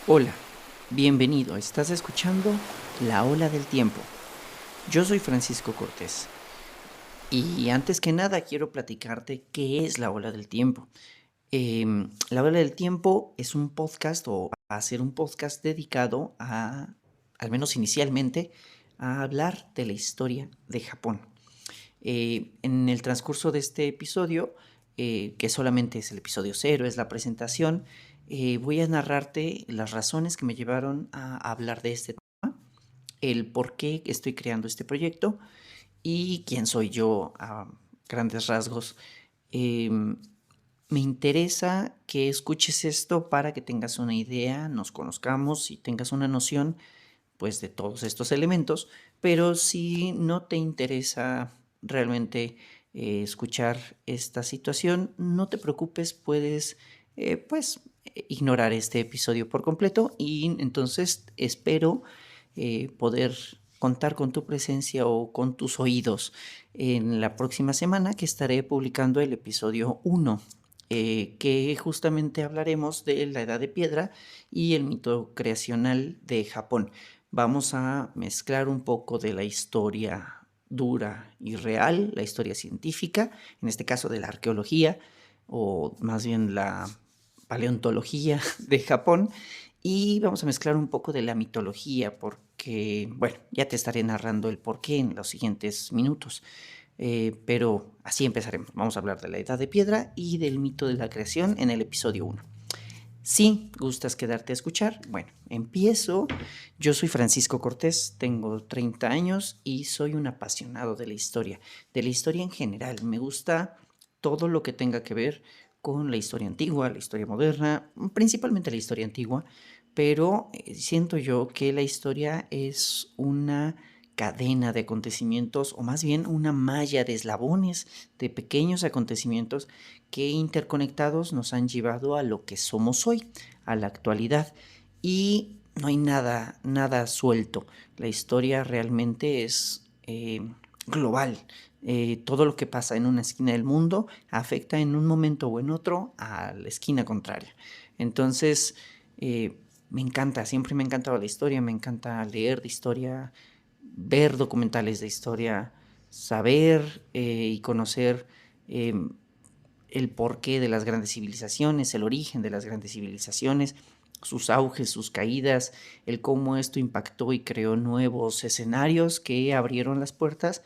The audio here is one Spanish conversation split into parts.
Hola, bienvenido. Estás escuchando La Ola del Tiempo. Yo soy Francisco Cortés y antes que nada quiero platicarte qué es La Ola del Tiempo. La Ola del Tiempo es un podcast o va a ser un podcast dedicado a, al menos inicialmente, a hablar de la historia de Japón. En el transcurso de este episodio, que solamente es el episodio cero, es la presentación, voy a narrarte las razones que me llevaron a hablar de este tema, el por qué estoy creando este proyecto y quién soy yo a grandes rasgos. Eh, Me interesa que escuches esto para que tengas una idea, nos conozcamos y tengas una noción pues de todos estos elementos, pero si no te interesa realmente escuchar esta situación, no te preocupes, puedes ignorar este episodio por completo y entonces espero poder contar con tu presencia o con tus oídos en la próxima semana que estaré publicando el episodio 1, que justamente hablaremos de la Edad de Piedra y el mito creacional de Japón. Vamos a mezclar un poco de la historia dura y real, la historia científica, en este caso de la arqueología, o más bien la paleontología de Japón, y vamos a mezclar un poco de la mitología, porque, bueno, ya te estaré narrando el porqué en los siguientes minutos. Pero así empezaremos. Vamos a hablar de la Edad de Piedra y del mito de la creación en el episodio 1. Si gustas quedarte a escuchar, bueno, empiezo. Yo soy Francisco Cortés, tengo 30 años y soy un apasionado de la historia en general. Me gusta todo lo que tenga que ver con la historia antigua, la historia moderna, principalmente la historia antigua, pero siento yo que la historia es una cadena de acontecimientos o más bien una malla de eslabones de pequeños acontecimientos que interconectados nos han llevado a lo que somos hoy, a la actualidad. Y no hay nada suelto. La historia realmente es global. Todo lo que pasa en una esquina del mundo afecta en un momento o en otro a la esquina contraria. Entonces, me encanta, siempre me ha encantado la historia, me encanta leer de historia, ver documentales de historia, saber y conocer eh, el porqué de las grandes civilizaciones, el origen de las grandes civilizaciones, sus auges, sus caídas, el cómo esto impactó y creó nuevos escenarios que abrieron las puertas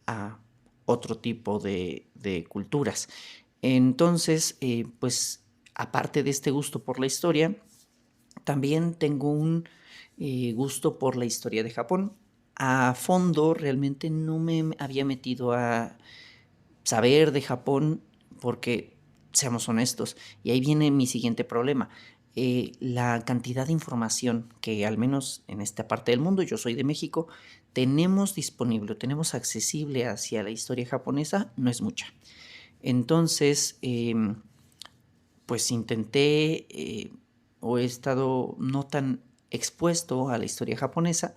a otro tipo de culturas. Entonces, pues aparte de este gusto por la historia, también tengo un gusto por la historia de Japón. A fondo realmente no me había metido a saber de Japón porque, seamos honestos, y ahí viene mi siguiente problema. La cantidad de información que al menos en esta parte del mundo, yo soy de México, tenemos disponible, tenemos accesible hacia la historia japonesa, no es mucha. Entonces, pues intenté o he estado no tan expuesto a la historia japonesa,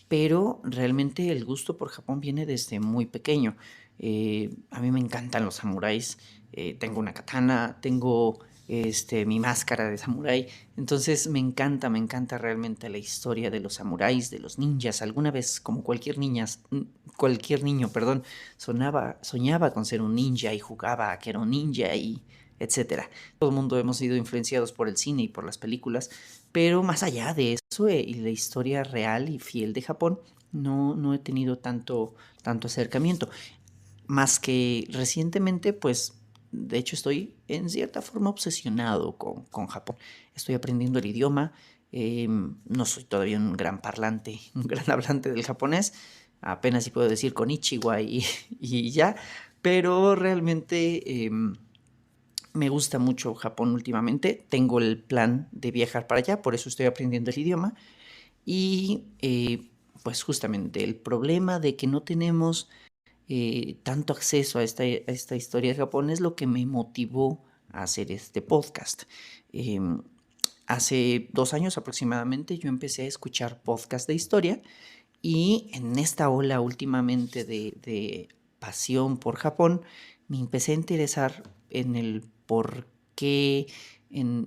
pero realmente el gusto por Japón viene desde muy pequeño. A mí me encantan los samuráis, tengo una katana, tengo mi máscara de samurái, entonces me encanta realmente la historia de los samuráis, de los ninjas. Alguna vez, como cualquier niño, perdón, soñaba con ser un ninja y jugaba a que era un ninja y etcétera. Todo el mundo hemos sido influenciados por el cine y por las películas, pero más allá de eso y la historia real y fiel de Japón, no he tenido tanto acercamiento. Más que recientemente, pues de hecho estoy en cierta forma obsesionado con Japón. Estoy aprendiendo el idioma, no soy todavía un gran parlante, un gran hablante del japonés, apenas si puedo decir konnichiwa y ya, pero realmente me gusta mucho Japón últimamente. Tengo el plan de viajar para allá, por eso estoy aprendiendo el idioma. Y pues justamente el problema de que no tenemos tanto acceso a esta historia de Japón es lo que me motivó a hacer este podcast. Eh, Hace 2 años aproximadamente yo empecé a escuchar podcasts de historia y en esta ola últimamente de pasión por Japón, me empecé a interesar en el por qué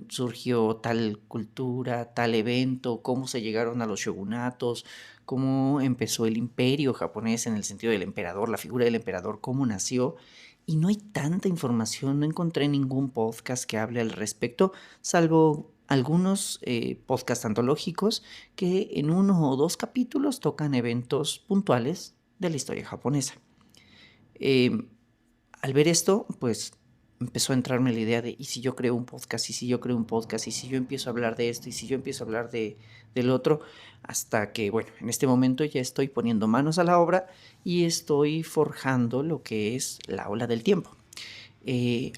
surgió tal cultura, tal evento, cómo se llegaron a los shogunatos, cómo empezó el imperio japonés en el sentido del emperador, la figura del emperador, cómo nació. Y no hay tanta información, no encontré ningún podcast que hable al respecto, salvo algunos podcasts antológicos que en uno o dos capítulos tocan eventos puntuales de la historia japonesa. Eh, Al ver esto, pues empezó a entrarme la idea de, ¿y si yo creo un podcast? ¿Y si yo creo un podcast? ¿Y si yo empiezo a hablar de esto? ¿Y si yo empiezo a hablar del otro? Hasta que, bueno, en este momento ya estoy poniendo manos a la obra y estoy forjando lo que es la ola del tiempo.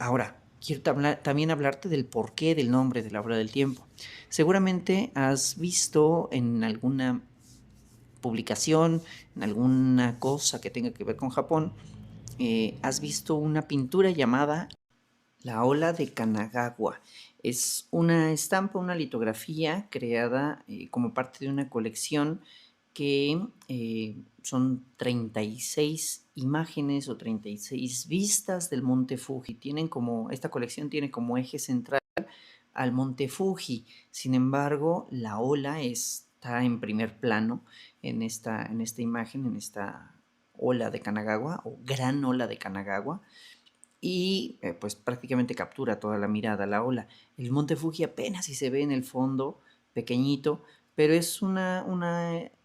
Ahora, quiero también hablarte del porqué del nombre de la ola del tiempo. Seguramente has visto en alguna publicación, en alguna cosa que tenga que ver con Japón, has visto una pintura llamada La Ola de Kanagawa. Es una estampa, una litografía creada como parte de una colección que son 36 imágenes o 36 vistas del monte Fuji. Esta colección tiene como eje central al monte Fuji. Sin embargo, la ola está en primer plano en esta imagen, en esta ola de Kanagawa o gran ola de Kanagawa, y pues prácticamente captura toda la mirada la ola. El monte Fuji apenas si se ve en el fondo, pequeñito, pero es una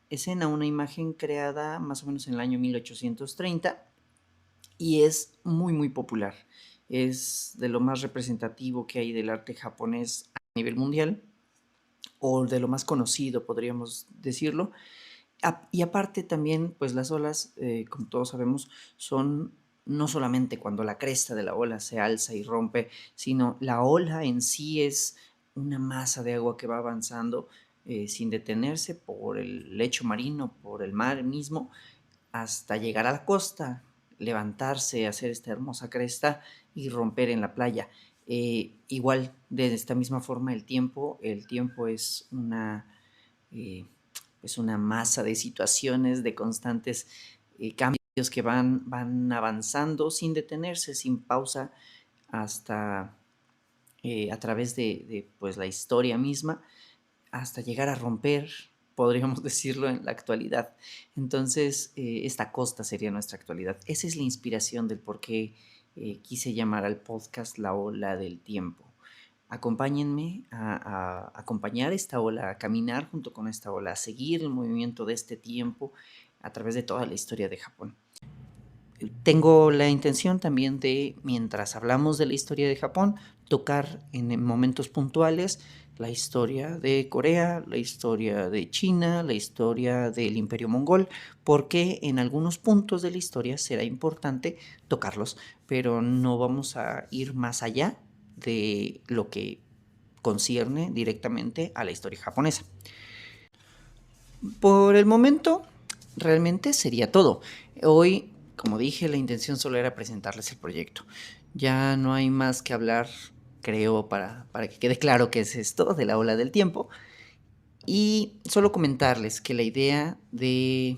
escena, una imagen creada más o menos en el año 1830 y es muy muy popular. Es de lo más representativo que hay del arte japonés a nivel mundial, o de lo más conocido, podríamos decirlo. Y aparte también, pues las olas, como todos sabemos, son no solamente cuando la cresta de la ola se alza y rompe, sino la ola en sí es una masa de agua que va avanzando sin detenerse por el lecho marino, por el mar mismo, hasta llegar a la costa, levantarse, hacer esta hermosa cresta y romper en la playa. Igual, de esta misma forma, el tiempo eh, es una masa de situaciones, de constantes cambios que van avanzando sin detenerse, sin pausa, hasta a través de pues, la historia misma, hasta llegar a romper, podríamos decirlo, en la actualidad. Entonces, esta costa sería nuestra actualidad. Esa es la inspiración del por qué quise llamar al podcast La Ola del Tiempo. Acompáñenme a acompañar esta ola, a caminar junto con esta ola, a seguir el movimiento de este tiempo a través de toda la historia de Japón. Tengo la intención también de, mientras hablamos de la historia de Japón, tocar en momentos puntuales la historia de Corea, la historia de China, la historia del Imperio Mongol, porque en algunos puntos de la historia será importante tocarlos, pero no vamos a ir más allá de lo que concierne directamente a la historia japonesa. Por el momento, realmente sería todo. Hoy, como dije, la intención solo era presentarles el proyecto. Ya no hay más que hablar, creo, para que quede claro qué es esto de la ola del tiempo. Y solo comentarles que la idea de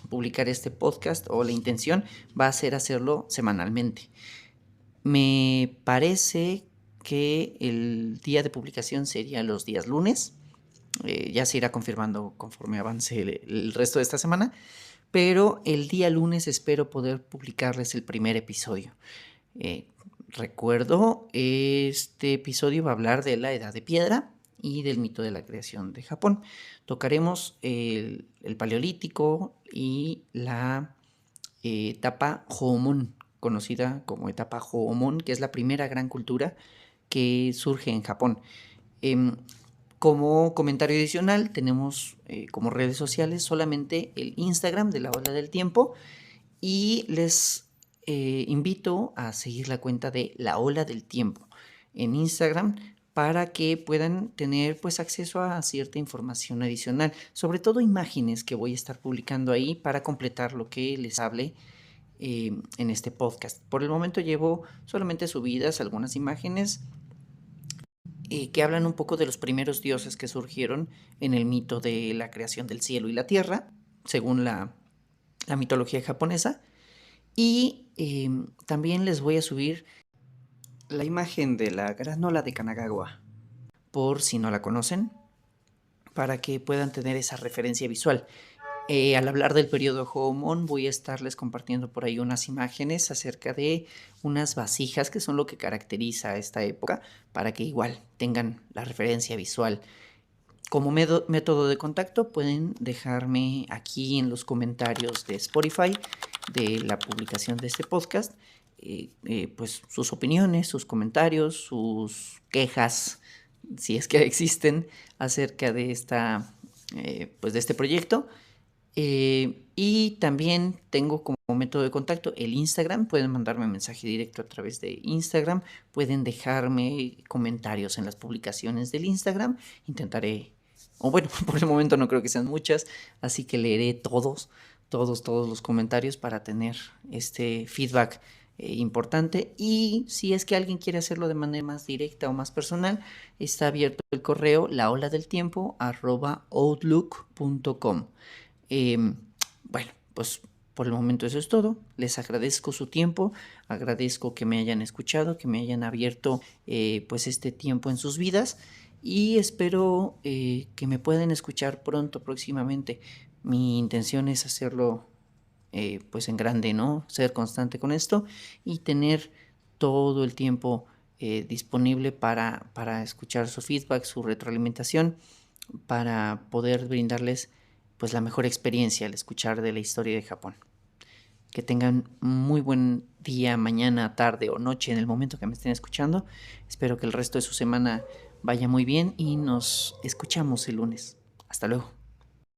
publicar este podcast, o la intención, va a ser hacerlo semanalmente. Me parece que el día de publicación sería los días lunes. Ya se irá confirmando conforme avance el resto de esta semana, pero el día lunes espero poder publicarles el primer episodio. Eh, Recuerdo, este episodio va a hablar de la Edad de Piedra y del mito de la creación de Japón. Tocaremos el Paleolítico y la etapa Jōmon, conocida como etapa Jōmon, que es la primera gran cultura que surge en Japón. Em, Como comentario adicional, tenemos como redes sociales solamente el Instagram de la Ola del Tiempo, y les invito a seguir la cuenta de La Ola del Tiempo en Instagram para que puedan tener pues acceso a cierta información adicional, sobre todo imágenes que voy a estar publicando ahí para completar lo que les hable en este podcast. Por el momento llevo solamente subidas algunas imágenes que hablan un poco de los primeros dioses que surgieron en el mito de la creación del cielo y la tierra, según la mitología japonesa. Y también les voy a subir la imagen de la gran ola de Kanagawa. por si no la conocen, para que puedan tener esa referencia visual. Al hablar del periodo Jōmon, voy a estarles compartiendo por ahí unas imágenes acerca de unas vasijas que son lo que caracteriza a esta época, para que igual tengan la referencia visual. Como método de contacto pueden dejarme aquí en los comentarios de Spotify de la publicación de este podcast pues sus opiniones, sus comentarios, sus quejas, si es que existen, acerca de pues de este proyecto. Y también tengo como método de contacto el Instagram. Pueden mandarme mensaje directo a través de Instagram. Pueden dejarme comentarios en las publicaciones del Instagram. Intentaré, o bueno, por el momento no creo que sean muchas, así que leeré todos los comentarios para tener este feedback importante. Y si es que alguien quiere hacerlo de manera más directa o más personal, está abierto el correo laoladeltiempo@outlook.com. Bueno, pues por el momento eso es todo. Les agradezco su tiempo, agradezco que me hayan escuchado, que me hayan abierto pues este tiempo en sus vidas y espero que me puedan escuchar pronto, próximamente. Mi intención es hacerlo pues en grande, ¿no? Ser constante con esto y tener todo el tiempo disponible para escuchar su feedback, su retroalimentación, para poder brindarles pues la mejor experiencia al escuchar de la historia de Japón. Que tengan muy buen día, mañana, tarde o noche en el momento que me estén escuchando. Espero que el resto de su semana vaya muy bien y nos escuchamos el lunes. Hasta luego.